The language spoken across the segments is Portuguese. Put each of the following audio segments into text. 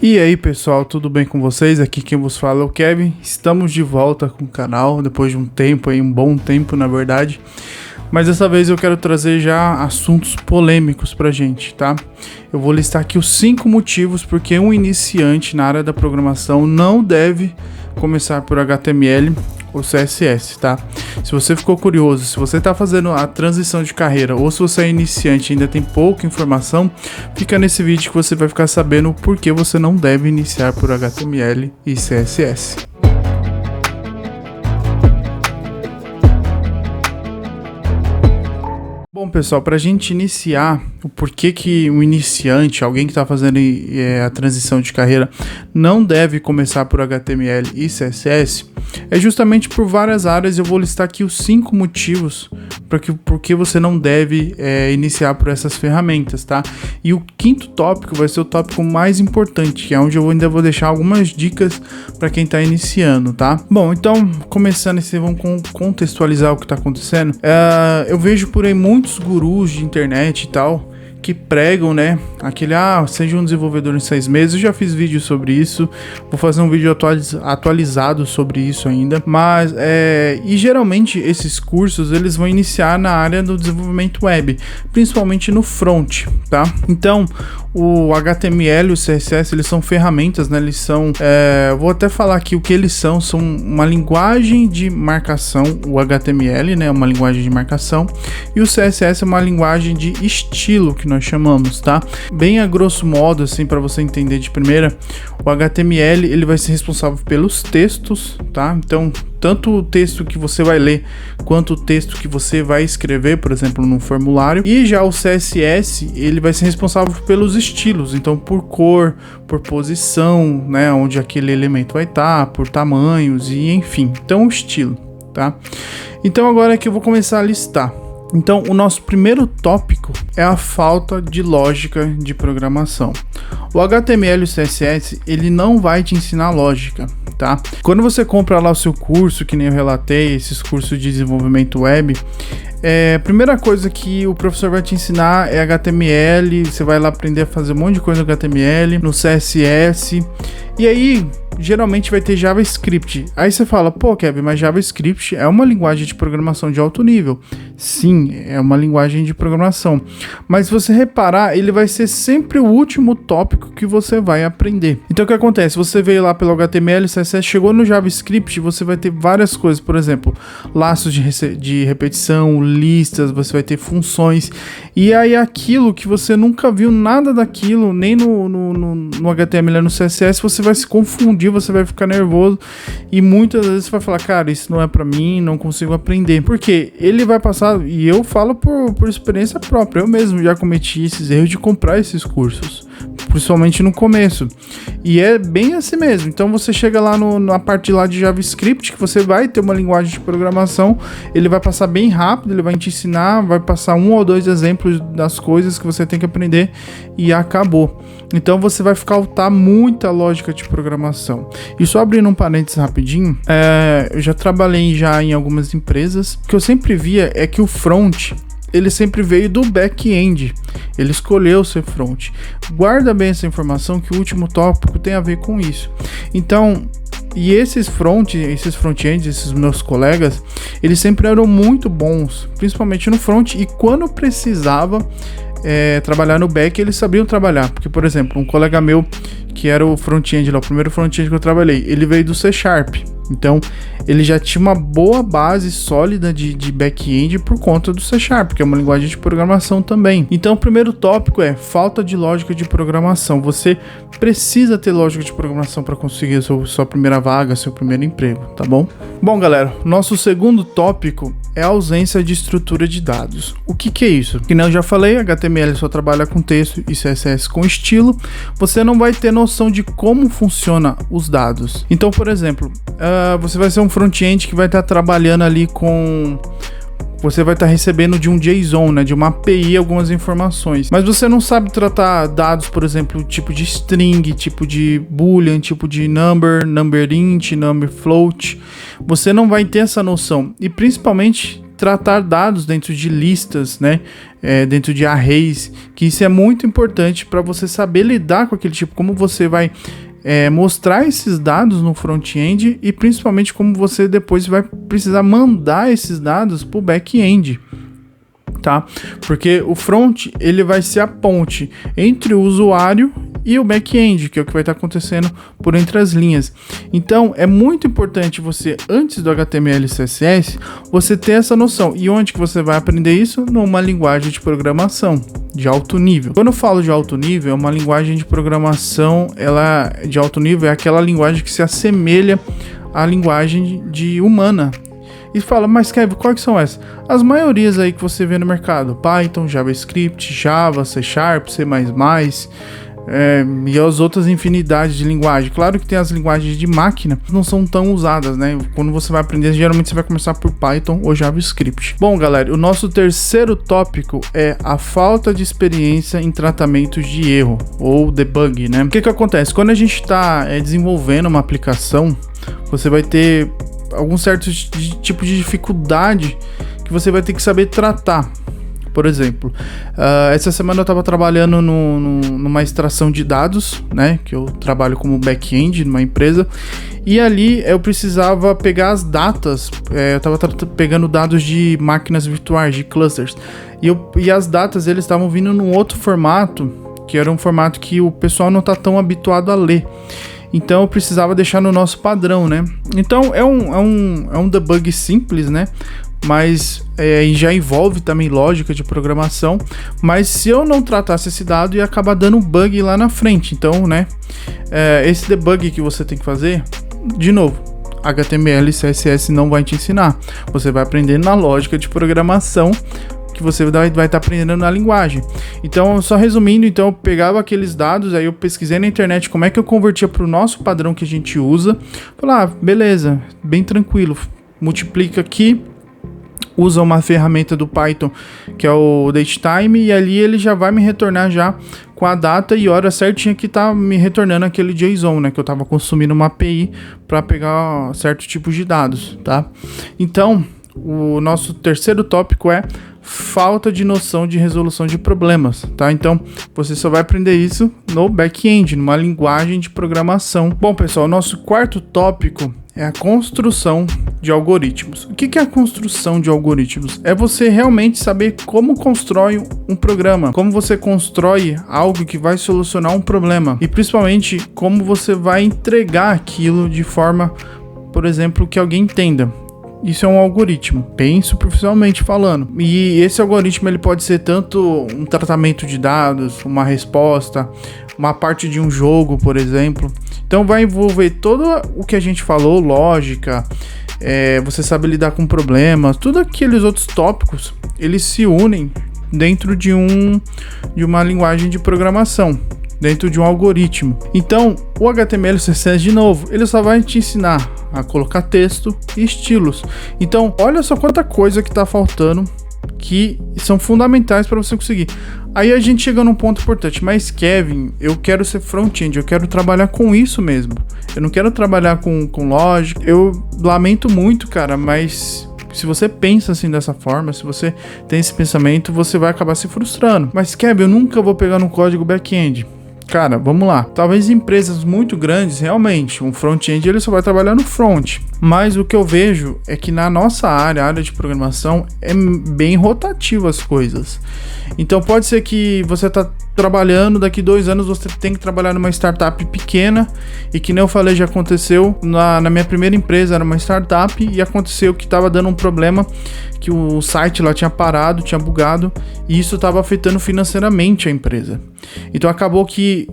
E aí pessoal, tudo bem com vocês? Aqui quem vos fala é o Kevin. Estamos de volta com o canal, depois de um tempo aí, um bom tempo na verdade. Mas dessa vez eu quero trazer já assuntos polêmicos pra gente, tá? Eu vou listar aqui os 5 motivos porque um iniciante na área da programação não deve começar por HTML ou CSS, tá? Se você ficou curioso, se você está fazendo a transição de carreira ou se você é iniciante e ainda tem pouca informação, fica nesse vídeo que você vai ficar sabendo por que você não deve iniciar por HTML e CSS. Bom pessoal, para a gente iniciar, o porquê que um iniciante, alguém que está fazendo a transição de carreira, não deve começar por HTML e CSS, é justamente por várias áreas. Eu vou listar aqui os 5 motivos por que você não deve iniciar por essas ferramentas, tá? E o 5º tópico vai ser o tópico mais importante, que é onde eu ainda vou deixar algumas dicas para quem está iniciando, tá? Bom, então, começando assim, vamos contextualizar o que está acontecendo. Eu vejo por aí muitos gurus de internet e tal, que pregam, né, aquele, seja um desenvolvedor em 6 meses. Eu já fiz vídeo sobre isso, vou fazer um vídeo atualizado sobre isso ainda, mas, e geralmente esses cursos, eles vão iniciar na área do desenvolvimento web, principalmente no front, tá? Então, o HTML e o CSS, eles são ferramentas, né, eles são, vou até falar aqui o que eles são uma linguagem de marcação. O HTML, né, é uma linguagem de marcação, e o CSS é uma linguagem de estilo, que nós chamamos, tá? Bem a grosso modo, assim, para você entender de primeira, o HTML, ele vai ser responsável pelos textos, tá? Então, tanto o texto que você vai ler, quanto o texto que você vai escrever, por exemplo, no formulário. E já o CSS, ele vai ser responsável pelos estilos, então por cor, por posição, né, onde aquele elemento vai estar, por tamanhos e enfim, então o estilo, tá? Então agora aqui eu vou começar a listar. Então, o nosso primeiro tópico é a falta de lógica de programação. O HTML e o CSS, ele não vai te ensinar lógica, tá? Quando você compra lá o seu curso, que nem eu relatei, esses cursos de desenvolvimento web, a primeira coisa que o professor vai te ensinar é HTML, você vai lá aprender a fazer um monte de coisa no HTML, no CSS, e aí geralmente vai ter JavaScript. Aí você fala, pô Kevin, mas JavaScript é uma linguagem de programação de alto nível. Sim, é uma linguagem de programação, mas se você reparar, ele vai ser sempre o último tópico que você vai aprender. Então o que acontece? Você veio lá pelo HTML, CSS, chegou no JavaScript, você vai ter várias coisas, por exemplo, laços de repetição, listas, você vai ter funções, e aí aquilo que você nunca viu nada daquilo, nem no HTML, no CSS, você vai se confundir, você vai ficar nervoso e muitas vezes você vai falar, cara, isso não é pra mim, não consigo aprender. Porque ele vai passar, e eu falo por experiência própria, eu mesmo já cometi esses erros de comprar esses cursos, principalmente no começo. E é bem assim mesmo. Então você chega lá na parte lá de JavaScript, que você vai ter uma linguagem de programação, ele vai passar bem rápido, ele vai te ensinar, vai passar 1 ou 2 exemplos das coisas que você tem que aprender e acabou. Então você vai faltar muita lógica de programação. E só abrindo um parênteses rapidinho, eu já trabalhei em algumas empresas, o que eu sempre via é que o front, ele sempre veio do back-end, ele escolheu ser front. Guarda bem essa informação, que o último tópico tem a ver com isso. Então, e esses front-ends, esses meus colegas, eles sempre eram muito bons, principalmente no front, e quando precisava trabalhar no back, eles sabiam trabalhar. Porque, por exemplo, um colega meu, que era o front-end lá, o primeiro front-end que eu trabalhei, ele veio do C#. Então, ele já tinha uma boa base sólida de back-end por conta do C#, que é uma linguagem de programação também. Então, o primeiro tópico é falta de lógica de programação. Você precisa ter lógica de programação para conseguir a sua primeira vaga, seu primeiro emprego, tá bom? Bom, galera, nosso segundo tópico é a ausência de estrutura de dados. O que é isso? Que nem eu já falei, HTML só trabalha com texto e CSS com estilo. Você não vai ter noção de como funciona os dados. Então, por exemplo, você vai ser um front-end que vai estar trabalhando ali com... Você vai estar recebendo de um JSON, né, de uma API, algumas informações. Mas você não sabe tratar dados, por exemplo, tipo de string, tipo de boolean, tipo de number int, number float. Você não vai ter essa noção. E principalmente tratar dados dentro de listas, né? Dentro de arrays, que isso é muito importante para você saber lidar com aquele tipo, como você vai mostrar esses dados no front-end e principalmente como você depois vai precisar mandar esses dados para o back-end. Tá? Porque o front ele vai ser a ponte entre o usuário e o back-end, que é o que vai estar acontecendo por entre as linhas. Então é muito importante você, antes do HTML e CSS, você ter essa noção. E onde que você vai aprender isso? Numa linguagem de programação de alto nível. Quando eu falo de alto nível, é uma linguagem de programação, ela de alto nível é aquela linguagem que se assemelha à linguagem humana. E fala, mas Kevin, quais são essas? As maiorias aí que você vê no mercado: Python, JavaScript, Java, C#, C++, e as outras infinidades de linguagem. Claro que tem as linguagens de máquina que não são tão usadas, né? Quando você vai aprender, geralmente você vai começar por Python ou JavaScript. Bom, galera, o nosso terceiro tópico é a falta de experiência em tratamentos de erro ou debug, né? O que acontece? Quando a gente está desenvolvendo uma aplicação, você vai ter algum certo tipo de dificuldade que você vai ter que saber tratar. Por exemplo, essa semana eu estava trabalhando numa extração de dados, né? Que eu trabalho como back-end numa empresa. E ali eu precisava pegar as datas. Eu estava pegando dados de máquinas virtuais, de clusters. E as datas eles estavam vindo num outro formato, que era um formato que o pessoal não está tão habituado a ler. Então eu precisava deixar no nosso padrão, né? Então é um debug simples, né? Mas já envolve também lógica de programação. Mas se eu não tratasse esse dado, ia acabar dando bug lá na frente. Então, né? Esse debug que você tem que fazer, de novo, HTML e CSS não vai te ensinar. Você vai aprender na lógica de programação que você vai estar aprendendo na linguagem. Então, só resumindo, então eu pegava aqueles dados, aí eu pesquisei na internet como é que eu convertia para o nosso padrão que a gente usa. Falar, beleza, bem tranquilo, multiplica aqui, usa uma ferramenta do Python que é o datetime, e ali ele já vai me retornar já com a data e hora certinha que tá me retornando aquele JSON, né, que eu tava consumindo uma API para pegar certos tipos de dados, tá? Então, o nosso terceiro tópico é falta de noção de resolução de problemas, tá? Então, você só vai aprender isso no back-end, numa linguagem de programação. Bom, pessoal, o nosso quarto tópico é a construção de algoritmos. O que é a construção de algoritmos? É você realmente saber como constrói um programa, como você constrói algo que vai solucionar um problema e principalmente como você vai entregar aquilo de forma, por exemplo, que alguém entenda. Isso é um algoritmo, bem superficialmente falando. E esse algoritmo ele pode ser tanto um tratamento de dados, uma resposta, uma parte de um jogo, por exemplo. Então vai envolver todo o que a gente falou, lógica, você sabe lidar com problemas, tudo aqueles outros tópicos, eles se unem dentro de uma linguagem de programação, dentro de um algoritmo. Então, o HTML e CSS, de novo, ele só vai te ensinar a colocar texto e estilos. Então, olha só quanta coisa que está faltando, que são fundamentais para você conseguir. Aí a gente chega num ponto importante, mas Kevin, eu quero ser front-end, eu quero trabalhar com isso mesmo. Eu não quero trabalhar com lógica. Eu lamento muito, cara, mas se você pensa assim dessa forma, se você tem esse pensamento, você vai acabar se frustrando. Mas Kevin, eu nunca vou pegar no código back-end. Cara, vamos lá. Talvez empresas muito grandes, realmente, um front-end ele só vai trabalhar no front. Mas o que eu vejo é que na nossa área, a área de programação, é bem rotativa as coisas. Então pode ser que você tá trabalhando, daqui 2 anos você tem que trabalhar numa startup pequena, e que nem eu falei, já aconteceu na minha primeira empresa, era uma startup, e aconteceu que estava dando um problema, que o site lá tinha parado, tinha bugado, e isso estava afetando financeiramente a empresa. Então acabou que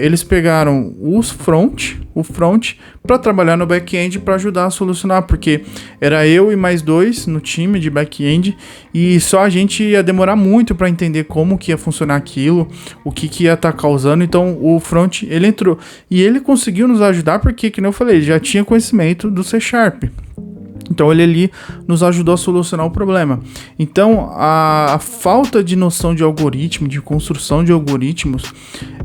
eles pegaram o front para trabalhar no back-end para ajudar a solucionar, porque era eu e mais 2 no time de back-end, e só a gente ia demorar muito para entender como que ia funcionar aquilo, o que ia estar causando. Então o front, ele entrou e ele conseguiu nos ajudar porque, como eu falei, ele já tinha conhecimento do C#. Então ele ali nos ajudou a solucionar o problema. Então a falta de noção de algoritmo, de construção de algoritmos,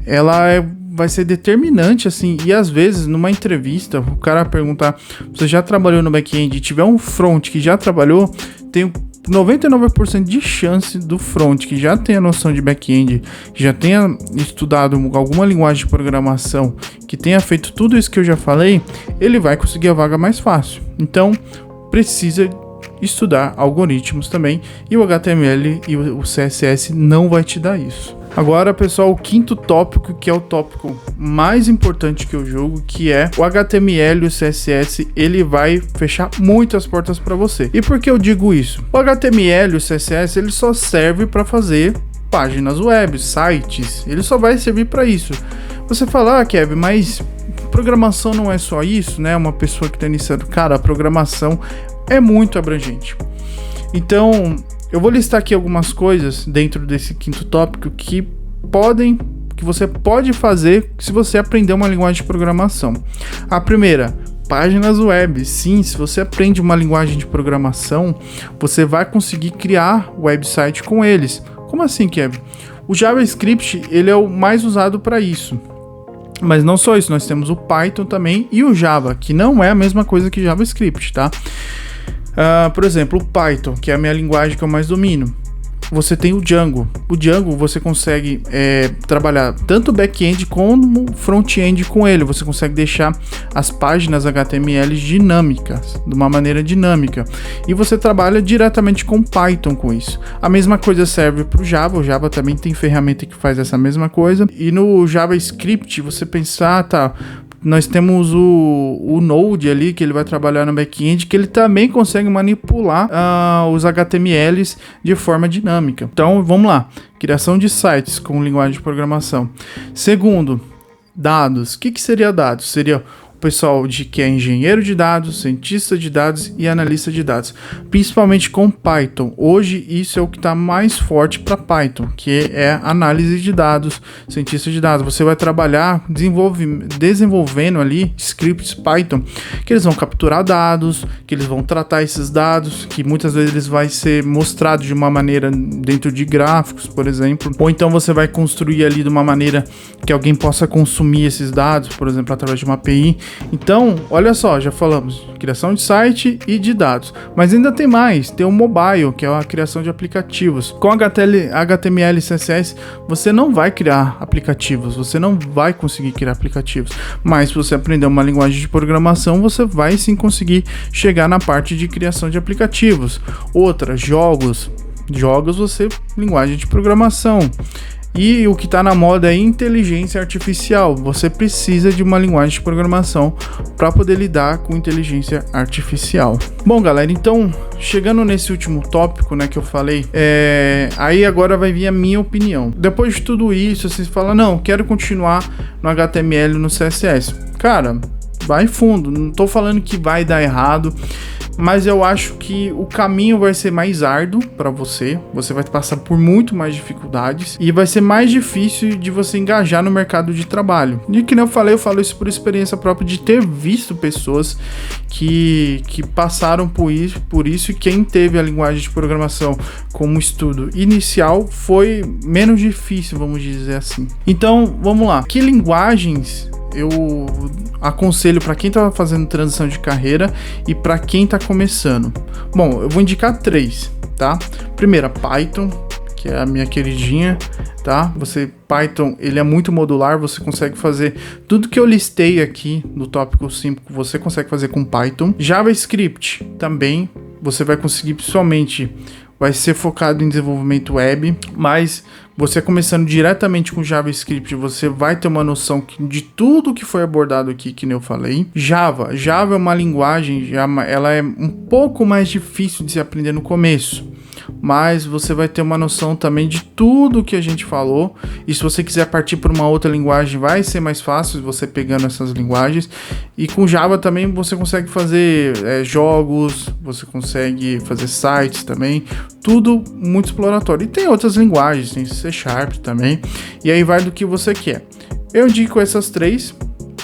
ela vai ser determinante, assim. E às vezes numa entrevista o cara perguntar: você já trabalhou no back-end? E tiver um front que já trabalhou, tenho 99% de chance do front, que já tenha noção de back-end, que já tenha estudado alguma linguagem de programação, que tenha feito tudo isso que eu já falei, ele vai conseguir a vaga mais fácil. Então, precisa estudar algoritmos também, e o HTML e o CSS não vai te dar isso. Agora, pessoal, o quinto tópico, que é o tópico mais importante que eu julgo, que é o HTML e o CSS, ele vai fechar muitas portas para você. E por que eu digo isso? O HTML e o CSS, ele só serve para fazer páginas web, sites, ele só vai servir para isso. Você fala, Kevin, mas programação não é só isso, né? Uma pessoa que está iniciando, cara, a programação é muito abrangente. Então, eu vou listar aqui algumas coisas dentro desse quinto tópico que você pode fazer se você aprender uma linguagem de programação. A primeira, páginas web. Sim, se você aprende uma linguagem de programação, você vai conseguir criar website com eles. Como assim, Kevin? O JavaScript, ele é o mais usado para isso. Mas não só isso, nós temos o Python também e o Java, que não é a mesma coisa que JavaScript, tá? Por exemplo, o Python, que é a minha linguagem que eu mais domino. Você tem o Django. O Django você consegue trabalhar tanto back-end como front-end com ele. Você consegue deixar as páginas HTML dinâmicas, de uma maneira dinâmica. E você trabalha diretamente com Python com isso. A mesma coisa serve para o Java. O Java também tem ferramenta que faz essa mesma coisa. E no JavaScript você pensar, tá... Nós temos o Node ali, que ele vai trabalhar no back-end, que ele também consegue manipular os HTMLs de forma dinâmica. Então, vamos lá. Criação de sites com linguagem de programação. Segundo, dados. O que seria dados? Seria o pessoal que é engenheiro de dados, cientista de dados e analista de dados, principalmente com Python. Hoje isso é o que está mais forte para Python, que é análise de dados, cientista de dados. Você vai trabalhar desenvolvendo ali scripts Python, que eles vão capturar dados, que eles vão tratar esses dados, que muitas vezes eles vai ser mostrado de uma maneira dentro de gráficos, por exemplo, ou então você vai construir ali de uma maneira que alguém possa consumir esses dados, por exemplo, através de uma API. Então, olha só, já falamos criação de site e de dados, mas ainda tem mais, tem o mobile, que é a criação de aplicativos. Com HTML e CSS, você não vai criar aplicativos, você não vai conseguir criar aplicativos, mas se você aprender uma linguagem de programação, você vai sim conseguir chegar na parte de criação de aplicativos. Outra, jogos, linguagem de programação. E o que está na moda é inteligência artificial. Você precisa de uma linguagem de programação para poder lidar com inteligência artificial. Bom, galera, então, chegando nesse último tópico, né, que eu falei, aí agora vai vir a minha opinião. Depois de tudo isso, vocês falam, não, quero continuar no HTML e no CSS. Cara, vai fundo, não estou falando que vai dar errado, mas eu acho que o caminho vai ser mais árduo para você vai passar por muito mais dificuldades e vai ser mais difícil de você engajar no mercado de trabalho. E que nem eu falo isso por experiência própria de ter visto pessoas que passaram por isso, e quem teve a linguagem de programação como estudo inicial foi menos difícil, vamos dizer assim. Então, vamos lá. Que linguagens eu aconselho para quem está fazendo transição de carreira e para quem está começando? Bom, eu vou indicar 3, tá? Primeira, Python, que é a minha queridinha, tá? Python, ele é muito modular, você consegue fazer tudo que eu listei aqui no tópico 5, você consegue fazer com Python. JavaScript também, você vai conseguir, principalmente, vai ser focado em desenvolvimento web, mas você começando diretamente com JavaScript, você vai ter uma noção de tudo que foi abordado aqui, que nem eu falei. Java é uma linguagem, ela é um pouco mais difícil de se aprender no começo, mas você vai ter uma noção também de tudo que a gente falou, e se você quiser partir para uma outra linguagem, vai ser mais fácil você pegando essas linguagens. E com Java também você consegue fazer jogos, você consegue fazer sites também, tudo muito exploratório. E tem outras linguagens, tem C# também, e aí vai do que você quer. Eu indico essas 3,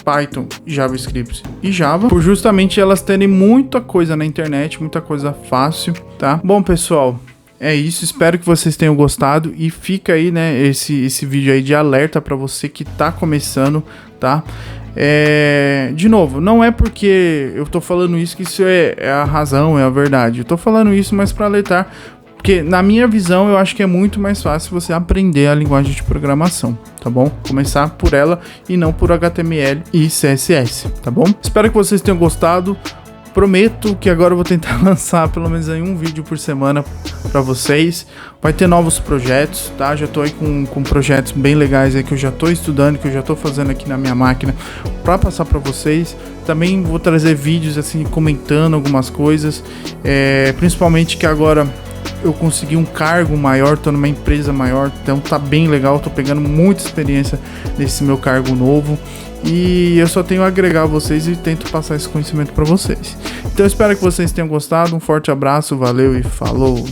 Python, JavaScript e Java, por justamente elas terem muita coisa na internet, muita coisa fácil, tá? Bom, pessoal, é isso, espero que vocês tenham gostado e fica aí, né, esse vídeo aí de alerta para você que tá começando, tá? De novo, não é porque eu tô falando isso que isso é a razão, é a verdade. Eu tô falando isso mais para alertar, porque na minha visão eu acho que é muito mais fácil você aprender a linguagem de programação, tá bom? Começar por ela e não por HTML e CSS, tá bom? Espero que vocês tenham gostado. Prometo que agora eu vou tentar lançar pelo menos aí um vídeo por semana para vocês. Vai ter novos projetos, tá? Já tô aí com projetos bem legais aí que eu já tô estudando, que eu já tô fazendo aqui na minha máquina para passar para vocês. Também vou trazer vídeos assim comentando algumas coisas, principalmente que agora eu consegui um cargo maior, tô numa empresa maior, então tá bem legal, tô pegando muita experiência nesse meu cargo novo. E eu só tenho a agregar a vocês e tento passar esse conhecimento para vocês. Então eu espero que vocês tenham gostado. Um forte abraço, valeu e falou!